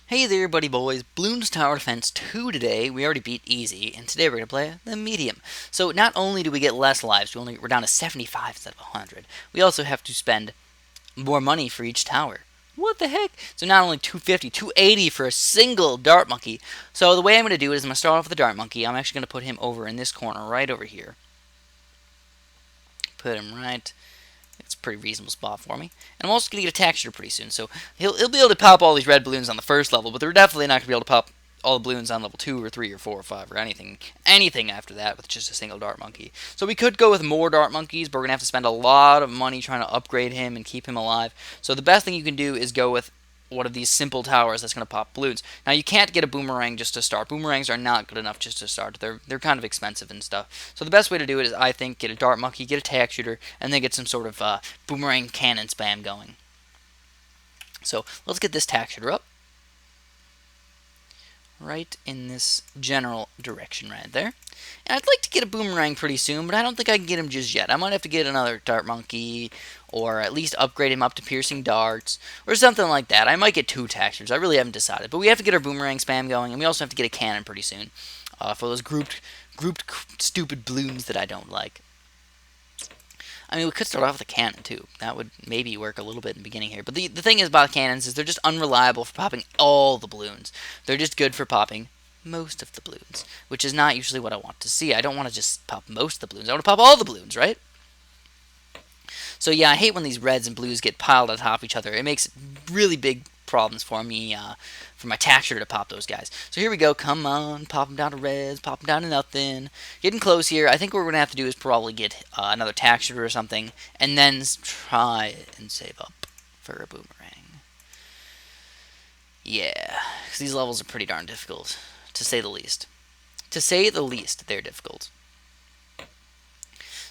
Hey there, buddy boys. Bloons Tower Defense 2 today. We already beat easy, and today we're going to play the medium. So not only do we get less lives, we're down to 75 instead of 100. We also have to spend more money for each tower. What the heck? So not only 250, 280 for a single dart monkey. So the way I'm going to do it is I'm going to start off with the dart monkey. I'm actually going to put him over in this corner, right over here. Put him right. It's a pretty reasonable spot for me. And I'm also going to get a texture pretty soon. So he'll be able to pop all these red balloons on the first level, but they're definitely not going to be able to pop all the balloons on level 2 or 3 or 4 or 5 or anything after that with just a single dart monkey. So we could go with more dart monkeys, but we're going to have to spend a lot of money trying to upgrade him and keep him alive. So the best thing you can do is go with one of these simple towers that's going to pop balloons. Now you can't get a boomerang just to start. Boomerangs are not good enough just to start. They're kind of expensive and stuff. So the best way to do it is, I think, get a dart monkey, get a tack shooter, and then get some sort of boomerang cannon spam going. So let's get this tack shooter up. Right in this general direction right there. And I'd like to get a boomerang pretty soon, but I don't think I can get him just yet. I might have to get another dart monkey, or at least upgrade him up to piercing darts, or something like that. I might get 2 taxers. I really haven't decided. But we have to get our boomerang spam going, and we also have to get a cannon pretty soon for those grouped stupid balloons that I don't like. I mean, we could start off with a cannon, too. That would maybe work a little bit in the beginning here. But the thing is about cannons is they're just unreliable for popping all the balloons. They're just good for popping most of the balloons, which is not usually what I want to see. I don't want to just pop most of the balloons. I want to pop all the balloons, right? So yeah, I hate when these reds and blues get piled on top of each other. It makes really big problems for me, for my taxer to pop those guys. So here we go. Come on, pop them down to reds, pop them down to nothing. Getting close here. I think what we're gonna have to do is probably get another taxer or something, and then try and save up for a boomerang. Yeah, because these levels are pretty darn difficult, to say the least. To say the least, they're difficult.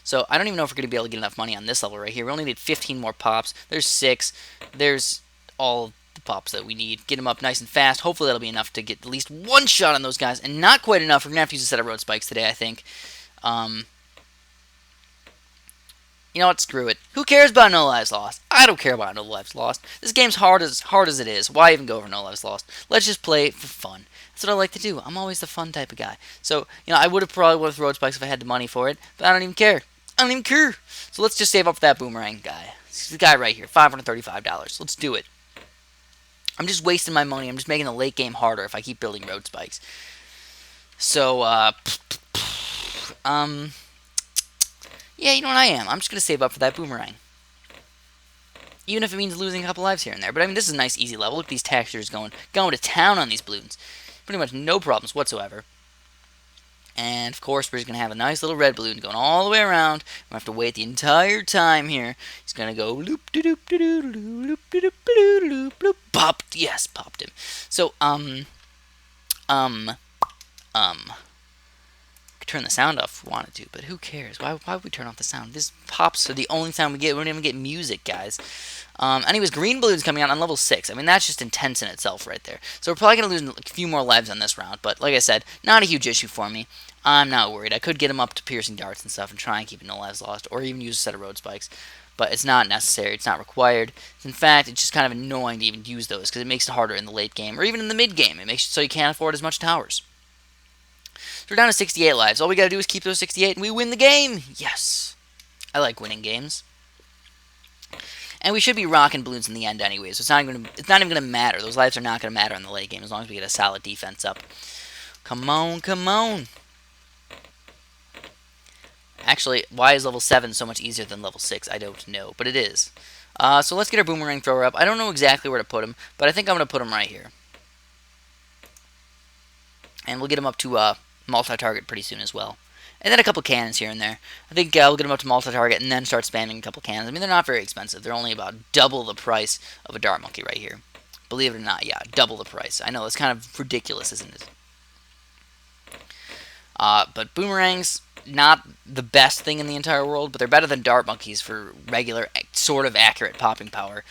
So I don't even know if we're going to be able to get enough money on this level right here. We only need 15 more pops. There's 6. There's all the pops that we need. Get them up nice and fast. Hopefully that'll be enough to get at least one shot on those guys. And not quite enough. We're going to have to use a set of road spikes today, I think. You know what? Screw it. Who cares about no lives lost? I don't care about no lives lost. This game's hard as it is. Why even go over no lives lost? Let's just play it for fun. That's what I like to do. I'm always the fun type of guy. So, I would have probably with road spikes if I had the money for it, but I don't even care. I don't even care. So let's just save up for that boomerang guy. This the guy right here, $535. Let's do it. I'm just wasting my money. I'm just making the late game harder if I keep building road spikes. So, yeah, you know what I am. I'm just going to save up for that boomerang. Even if it means losing a couple lives here and there. But, I mean, this is a nice, easy level. Look at these textures going to town on these balloons. Pretty much no problems whatsoever. And, of course, we're just going to have a nice little red balloon going all the way around. We'll have to wait the entire time here. He's going to go loop-de-doop-de-doop-loop-de-doop-de-doop-loop. Popped. Yes, popped him. So, turn the sound off if we wanted to, but who cares? Why would we turn off the sound? This pops are the only sound we get. We don't even get music, guys. Anyways, green balloons coming out on level 6. I mean, that's just intense in itself right there. So we're probably going to lose a few more lives on this round, but like I said, not a huge issue for me. I'm not worried. I could get him up to piercing darts and stuff and try and keep no lives lost, or even use a set of road spikes. But it's not necessary. It's not required. In fact, it's just kind of annoying to even use those because it makes it harder in the late game or even in the mid game. It makes it so you can't afford as much towers. So we're down to 68 lives. All we gotta do is keep those 68 and we win the game! Yes! I like winning games. And we should be rocking balloons in the end anyway, so it's not even gonna matter. Those lives are not gonna matter in the late game as long as we get a solid defense up. Come on, come on! Actually, why is level 7 so much easier than level 6? I don't know, but it is. So let's get our boomerang thrower up. I don't know exactly where to put him, but I think I'm gonna put him right here. And we'll get him up to multi-target pretty soon as well. And then a couple cannons here and there. I think we'll get them up to multi-target and then start spamming a couple cannons. I mean, they're not very expensive. They're only about double the price of a dart monkey right here. Believe it or not, yeah, double the price. I know, it's kind of ridiculous, isn't it? But boomerangs, not the best thing in the entire world, but they're better than dart monkeys for regular, sort of accurate popping power.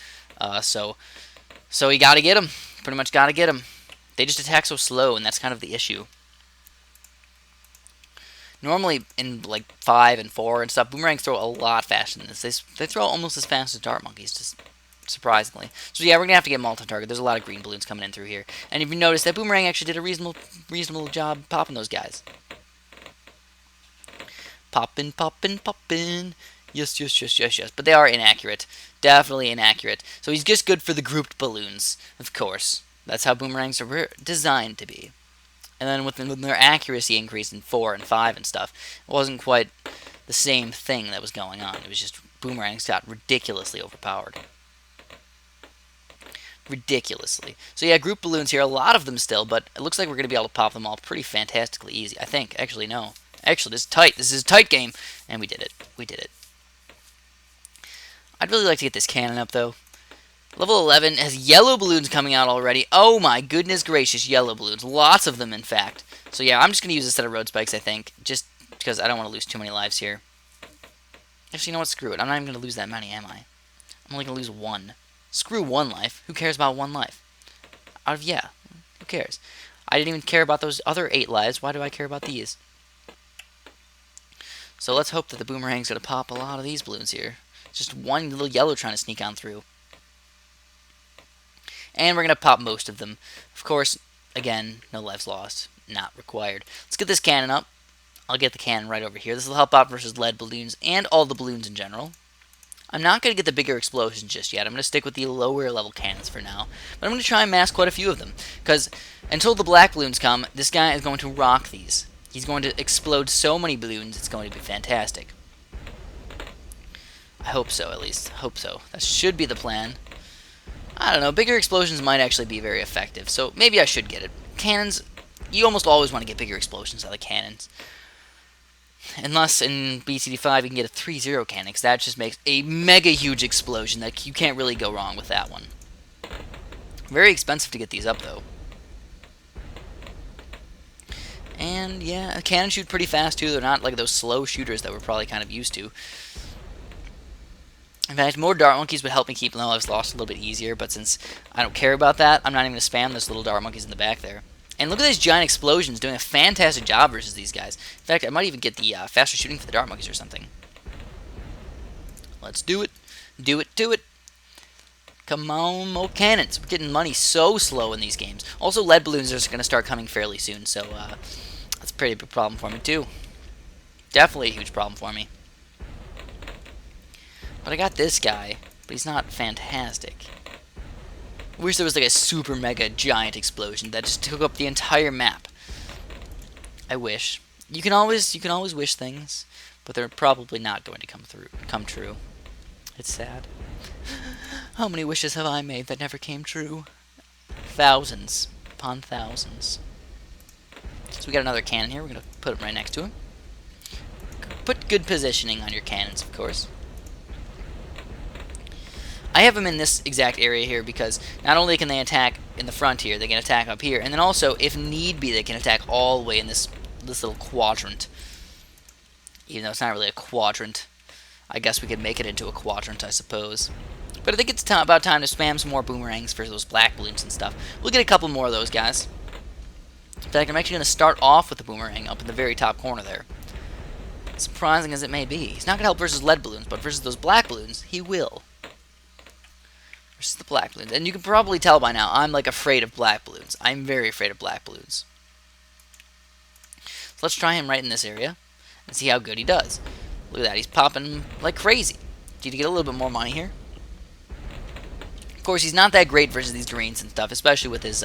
So you gotta get them. Pretty much gotta get them. They just attack so slow, and that's kind of the issue. Normally, in like 5 and 4 and stuff, boomerangs throw a lot faster than this. They throw almost as fast as dart monkeys. Just surprisingly. So yeah, we're going to have to get multi-target. There's a lot of green balloons coming in through here. And if you notice, that boomerang actually did a reasonable job popping those guys. Poppin', poppin', poppin'. Yes, yes, yes, yes, yes. But they are inaccurate. Definitely inaccurate. So he's just good for the grouped balloons, of course. That's how boomerangs are designed to be. And then with their accuracy increase in 4 and 5 and stuff, it wasn't quite the same thing that was going on. It was just boomerangs got ridiculously overpowered. Ridiculously. So yeah, group balloons here, a lot of them still, but it looks like we're going to be able to pop them all pretty fantastically easy, I think. Actually, no. Actually, this is tight. This is a tight game. And we did it. We did it. I'd really like to get this cannon up, though. Level 11 has yellow balloons coming out already. Oh my goodness gracious, yellow balloons. Lots of them, in fact. So yeah, I'm just going to use a set of road spikes, I think. Just because I don't want to lose too many lives here. Actually, you know what? Screw it. I'm not even going to lose that many, am I? I'm only going to lose 1. Screw 1 life. Who cares about 1 life? Yeah, who cares? I didn't even care about those other 8 lives. Why do I care about these? So let's hope that the boomerang's going to pop a lot of these balloons here. Just one little yellow trying to sneak on through. And we're going to pop most of them. Of course, again, no lives lost. Not required. Let's get this cannon up. I'll get the cannon right over here. This will help out versus lead balloons and all the balloons in general. I'm not going to get the bigger explosions just yet. I'm going to stick with the lower level cannons for now. But I'm going to try and mask quite a few of them. Because until the black balloons come, this guy is going to rock these. He's going to explode so many balloons, it's going to be fantastic. I hope so, at least. Hope so. That should be the plan. I don't know. Bigger explosions might actually be very effective. So maybe I should get it. Cannons, you almost always want to get bigger explosions out of cannons. Unless in BTD2 you can get a 3-0 cannon, because that just makes a mega huge explosion. That you can't really go wrong with that one. Very expensive to get these up, though. And yeah, cannons shoot pretty fast, too. They're not like those slow shooters that we're probably kind of used to. In fact, more dart monkeys would help me keep no lives lost a little bit easier, but since I don't care about that, I'm not even going to spam those little dart monkeys in the back there. And look at these giant explosions doing a fantastic job versus these guys. In fact, I might even get the faster shooting for the dart monkeys or something. Let's do it. Do it, do it. Come on, more cannons. We're getting money so slow in these games. Also, lead balloons are going to start coming fairly soon, so that's a pretty big problem for me, too. Definitely a huge problem for me. But I got this guy, but he's not fantastic. I wish there was like a super mega giant explosion that just took up the entire map. I wish. You can always wish things, but they're probably not going to come true. It's sad. How many wishes have I made that never came true? Thousands upon thousands. So we got another cannon here. We're going to put it right next to him. Put good positioning on your cannons, of course. I have them in this exact area here because not only can they attack in the front here, they can attack up here, and then also, if need be, they can attack all the way in this little quadrant. Even though it's not really a quadrant. I guess we could make it into a quadrant, I suppose. But I think it's about time to spam some more boomerangs for those black balloons and stuff. We'll get a couple more of those guys. In fact, I'm actually going to start off with the boomerang up in the very top corner there. Surprising as it may be. He's not going to help versus lead balloons, but versus those black balloons, he will. Versus the black balloons. And you can probably tell by now, I'm like afraid of black balloons. I'm very afraid of black balloons. So let's try him right in this area and see how good he does. Look at that, he's popping like crazy. Need to get a little bit more money here. Of course, he's not that great versus these greens and stuff, especially with his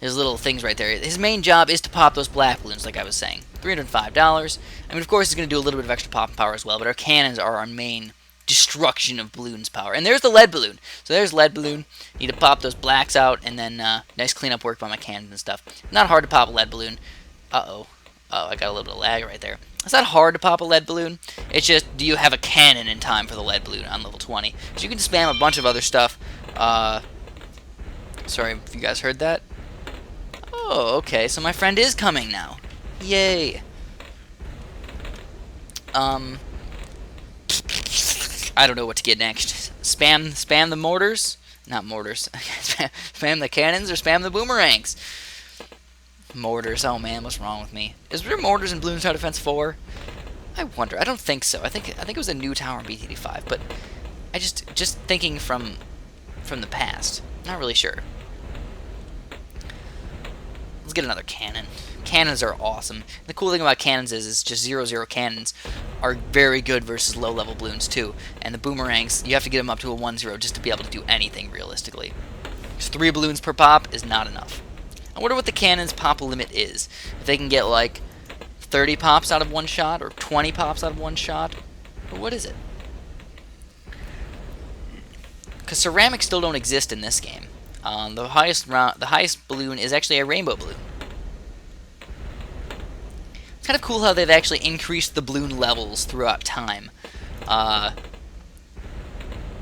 little things right there. His main job is to pop those black balloons, like I was saying. $305. I mean, of course, he's going to do a little bit of extra popping power as well, but our cannons are our main destruction of balloons power. And there's the lead balloon. So there's lead balloon. Need to pop those blacks out, and then nice cleanup work by my cannons and stuff. Not hard to pop a lead balloon. Uh-oh. Oh, I got a little bit of lag right there. It's not hard to pop a lead balloon. It's just, do you have a cannon in time for the lead balloon on level 20? So you can spam a bunch of other stuff. Sorry if you guys heard that. Oh, okay. So my friend is coming now. Yay. I don't know what to get next. Spam the mortars? Not mortars. Spam the cannons or spam the boomerangs? Mortars. Oh man, what's wrong with me? Is there mortars in Balloon Tower Defense 4? I wonder. I don't think so. I think it was a new tower in BTD5, but I just thinking from from the past. Not really sure. Let's get another cannon. Cannons are awesome. The cool thing about cannons is just 0-0 cannons are very good versus low-level balloons too. And the boomerangs, you have to get them up to a 1-0 just to be able to do anything realistically. Because 3 balloons per pop is not enough. I wonder what the cannon's pop limit is. If they can get like 30 pops out of one shot or 20 pops out of one shot. Or what is it? Because ceramics still don't exist in this game. The highest balloon is actually a rainbow balloon. It's kind of cool how they've actually increased the balloon levels throughout time. Gotta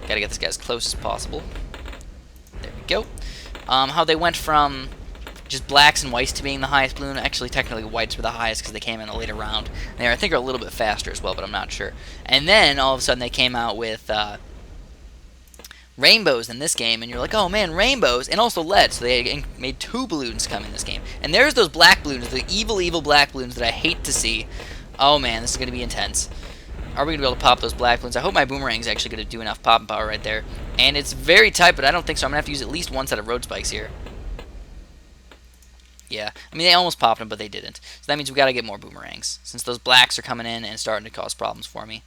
get this guy as close as possible. There we go. How they went from just blacks and whites to being the highest balloon. Actually, technically, whites were the highest because they came in a later round. They, I think, are a little bit faster as well, but I'm not sure. And then, all of a sudden, they came out with rainbows in this game, and you're like, oh man, rainbows, and also lead. So they made 2 balloons come in this game. And there's those black balloons, the evil, evil black balloons that I hate to see. Oh man, this is going to be intense. Are we going to be able to pop those black balloons? I hope my boomerang's actually going to do enough popping power right there. And it's very tight, but I don't think so. I'm going to have to use at least one set of road spikes here. Yeah, I mean, they almost popped them, but they didn't. So that means we got to get more boomerangs, since those blacks are coming in and starting to cause problems for me.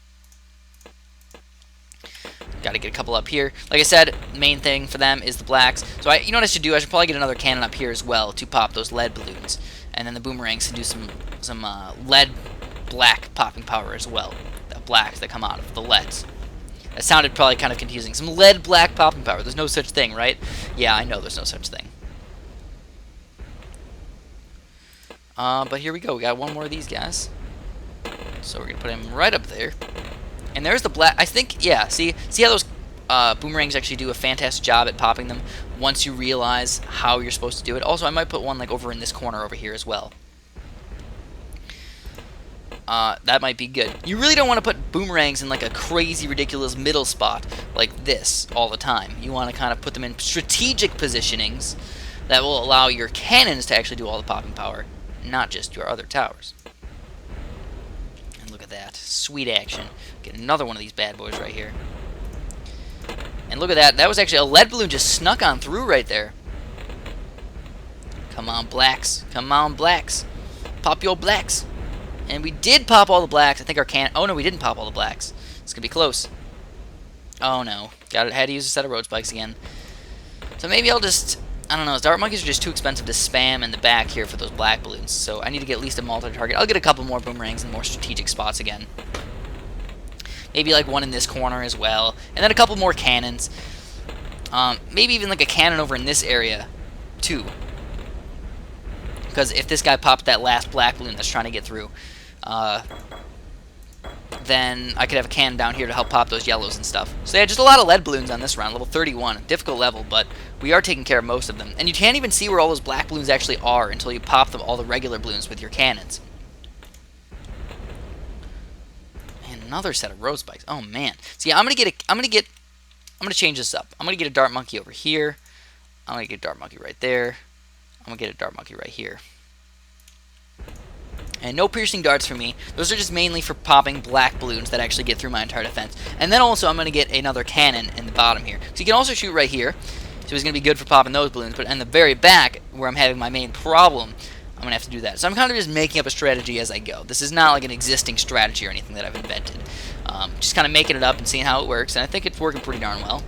Got to get a couple up here. Like I said, the main thing for them is the blacks. So you know what I should do? I should probably get another cannon up here as well to pop those lead balloons. And then the boomerangs to do some lead black popping power as well. The blacks that come out of the leads. That sounded probably kind of confusing. Some lead black popping power. There's no such thing, right? Yeah, I know there's no such thing. But here we go. We got one more of these guys. So we're going to put him right up there. And there's the black. I think, yeah, see how those boomerangs actually do a fantastic job at popping them once you realize how you're supposed to do it. Also, I might put one like over in this corner over here as well. That might be good. You really don't want to put boomerangs in like a crazy, ridiculous middle spot like this all the time. You want to kind of put them in strategic positionings that will allow your cannons to actually do all the popping power, not just your other towers. And look at that. Sweet action. Get another one of these bad boys right here. And look at that. That was actually a lead balloon just snuck on through right there. Come on, blacks. Come on, blacks. Pop your blacks. And we did pop all the blacks. I think our cannon... Oh, no, we didn't pop all the blacks. It's going to be close. Oh, no. Had to use a set of road spikes again. So maybe I'll just... I don't know. Dart monkeys are just too expensive to spam in the back here for those black balloons. So I need to get at least a multi-target. I'll get a couple more boomerangs in more strategic spots again. Maybe like one in this corner as well. And then a couple more cannons. Maybe even like a cannon over in this area, too. Because if this guy popped that last black balloon that's trying to get through, then I could have a cannon down here to help pop those yellows and stuff. So yeah, just a lot of lead balloons on this round. Level 31. Difficult level, but we are taking care of most of them. And you can't even see where all those black balloons actually are until you pop them all the regular balloons with your cannons. Another set of road spikes. Oh man. See, I'm gonna change this up. I'm gonna get a dart monkey over here. I'm gonna get a dart monkey right there. I'm gonna get a dart monkey right here. And no piercing darts for me. Those are just mainly for popping black balloons that actually get through my entire defense. And then also I'm gonna get another cannon in the bottom here. So you can also shoot right here. So it's gonna be good for popping those balloons. But in the very back, where I'm having my main problem, I'm going to have to do that. So I'm kind of just making up a strategy as I go. This is not like an existing strategy or anything that I've invented. Just kind of making it up and seeing how it works, and I think it's working pretty darn well.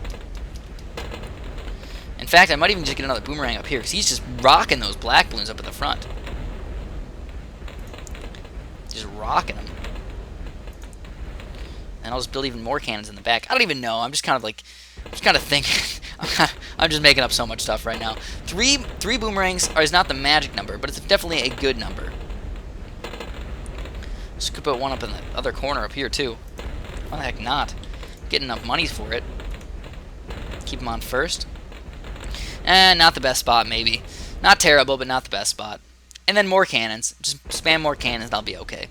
In fact, I might even just get another boomerang up here, because he's just rocking those black balloons up at the front. Just rocking them. And I'll just build even more cannons in the back. I don't even know. I'm just kind of like... thinking. I'm just making up so much stuff right now. Three boomerangs is not the magic number, but it's definitely a good number. Just could put one up in the other corner up here too. Why the heck not? Get enough monies for it. Keep them on first. Not the best spot, maybe. Not terrible, but not the best spot. And then more cannons. Just spam more cannons, that'll be okay.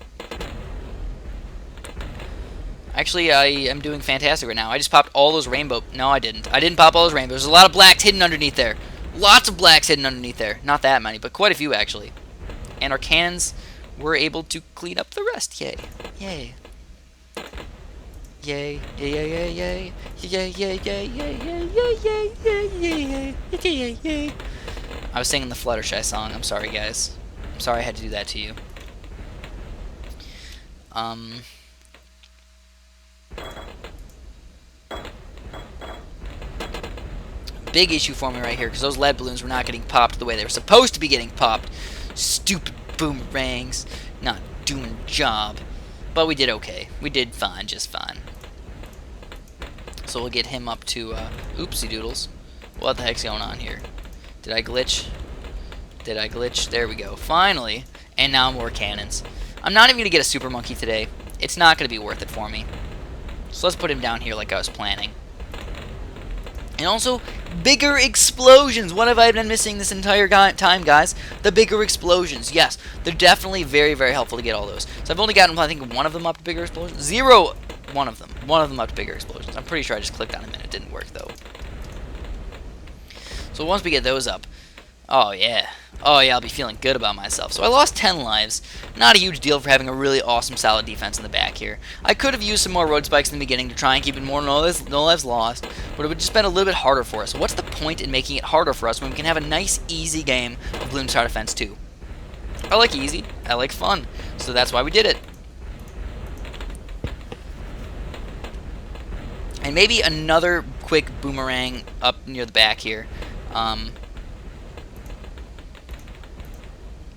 Actually, I am doing fantastic right now. I just popped all those rainbow... No, I didn't. I didn't pop all those rainbows. There's a lot of blacks hidden underneath there. Lots of blacks hidden underneath there. Not that many, but quite a few, actually. And our cannons were able to clean up the rest. Yay. Yay. Yay, yay, yay, yay, yay, yay, yay, yay, yay, yay, yay, yay, yay, yay, yay. I was singing the Fluttershy song. I'm sorry, guys. I'm sorry I had to do that to you. Big issue for me right here, because those lead balloons were not getting popped the way they were supposed to be getting popped. Stupid boomerangs. Not doing a job. But we did okay. We did fine, just fine. So we'll get him up to, oopsie doodles. What the heck's going on here? Did I glitch? Did I glitch? There we go. Finally. And now more cannons. I'm not even going to get a super monkey today. It's not going to be worth it for me. So let's put him down here like I was planning. And also, bigger explosions. What have I been missing this entire time, guys? The bigger explosions. Yes, they're definitely very, very helpful to get all those. So I've only gotten, I think, one of them up to bigger explosions. One of them up to bigger explosions. I'm pretty sure I just clicked on them and it didn't work, though. So once we get those up, oh yeah, I'll be feeling good about myself. So I lost 10 lives. Not a huge deal for having a really awesome, solid defense in the back here. I could have used some more road spikes in the beginning to try and keep it more no lives lost, but it would just been a little bit harder for us. What's the point in making it harder for us when we can have a nice, easy game of Balloon Star Defense 2? I like easy. I like fun. So that's why we did it. And maybe another quick boomerang up near the back here.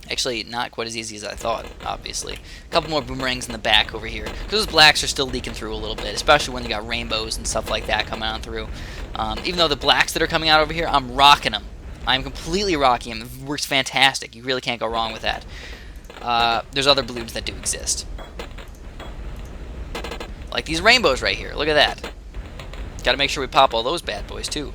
Actually, not quite as easy as I thought, obviously. A couple more boomerangs in the back over here. Because those blacks are still leaking through a little bit, especially when they got rainbows and stuff like that coming on through. Even though the blacks that are coming out over here, I'm rocking them. I'm completely rocking them. It works fantastic. You really can't go wrong with that. There's other balloons that do exist. Like these rainbows right here. Look at that. Got to make sure we pop all those bad boys, too.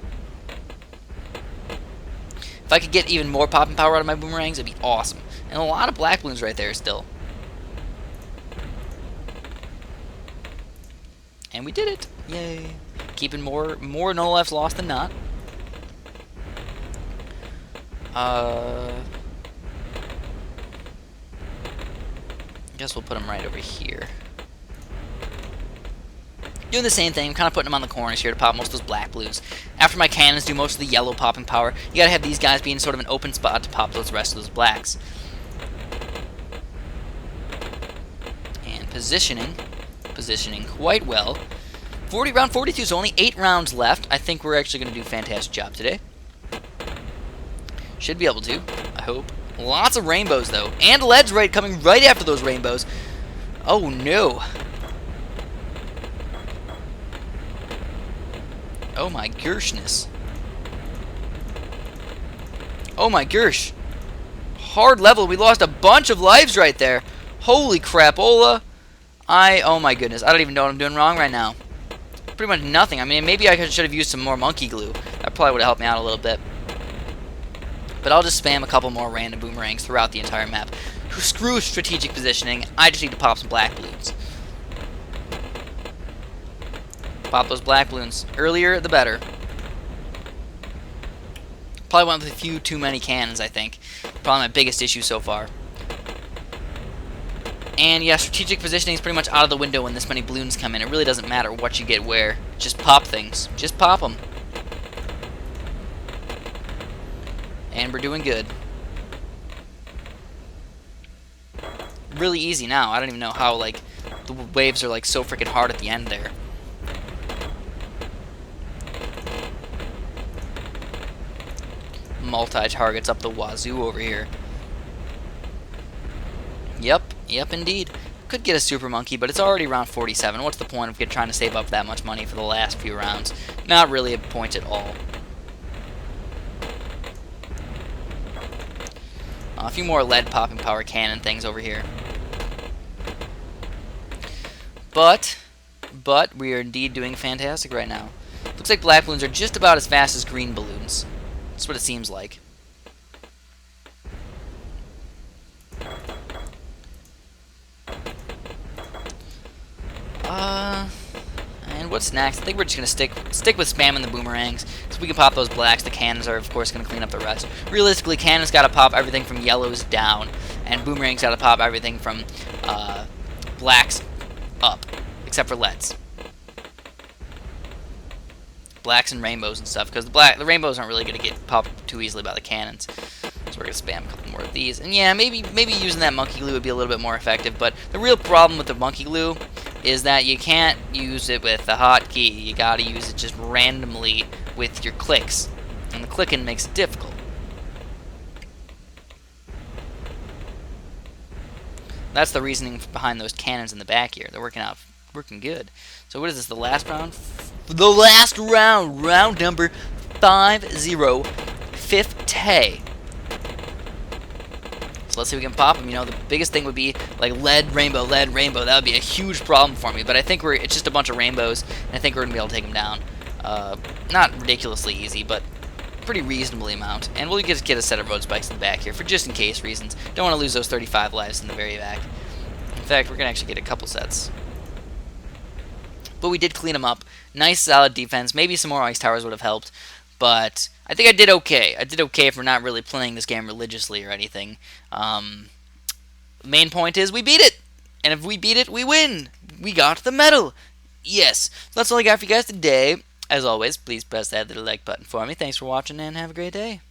If I could get even more popping power out of my boomerangs, it'd be awesome. And a lot of black balloons right there still. And we did it. Yay. Keeping more no lefts lost than not. Guess we'll put them right over here. Doing the same thing, kind of putting them on the corners here to pop most of those black blues. After my cannons do most of the yellow popping power, you gotta have these guys be in sort of an open spot to pop those rest of those blacks. And positioning quite well. Round 42, so only 8 rounds left. I think we're actually gonna do a fantastic job today. Should be able to, I hope. Lots of rainbows though, and leads coming right after those rainbows. Oh no. Oh my gershness. Oh my gersh. Hard level. We lost a bunch of lives right there. Holy crapola. Oh my goodness. I don't even know what I'm doing wrong right now. Pretty much nothing. I mean, maybe I should have used some more monkey glue. That probably would have helped me out a little bit. But I'll just spam a couple more random boomerangs throughout the entire map. Screw strategic positioning. I just need to pop some black balloons. Pop those black balloons. Earlier, the better. Probably went with a few too many cannons, I think. Probably my biggest issue so far. And yeah, strategic positioning is pretty much out of the window when this many balloons come in. It really doesn't matter what you get where. Just pop things. Just pop them. And we're doing good. Really easy now. I don't even know how, like, the waves are, like, so freaking hard at the end there. Multi-targets up the wazoo over here. Yep, indeed. Could get a super monkey, but it's already round 47. What's the point of trying to save up that much money for the last few rounds? Not really a point at all. A few more lead popping power cannon things over here. But we are indeed doing fantastic right now. Looks like black balloons are just about as fast as green balloons. That's what it seems like. And what's next? I think we're just gonna stick with spamming the boomerangs, so we can pop those blacks. The cannons are, of course, gonna clean up the rest. Realistically, cannons gotta pop everything from yellows down, and boomerangs gotta pop everything from blacks up, except for leads. blacks and rainbows and stuff, because the rainbows aren't really going to get popped too easily by the cannons. So we're going to spam a couple more of these. And yeah, maybe using that monkey glue would be a little bit more effective, but the real problem with the monkey glue is that you can't use it with the hotkey. You got to use it just randomly with your clicks, and the clicking makes it difficult. That's the reasoning behind those cannons in the back here. They're working good. So what is this, the last round? The last round, round number 50. So let's see if we can pop them. You know, the biggest thing would be like lead, rainbow, lead, rainbow. That would be a huge problem for me. But I think it's just a bunch of rainbows, and I think we're going to be able to take them down. Not ridiculously easy, but pretty reasonably amount. And we'll just get a set of road spikes in the back here for just in case reasons. Don't want to lose those 35 lives in the very back. In fact, we're going to actually get a couple sets. But we did clean them up. Nice solid defense. Maybe some more ice towers would have helped. But I think I did okay. I did okay for not really playing this game religiously or anything. The main point is we beat it. And if we beat it, we win. We got the medal. Yes. So that's all I got for you guys today. As always, please press that little like button for me. Thanks for watching and have a great day.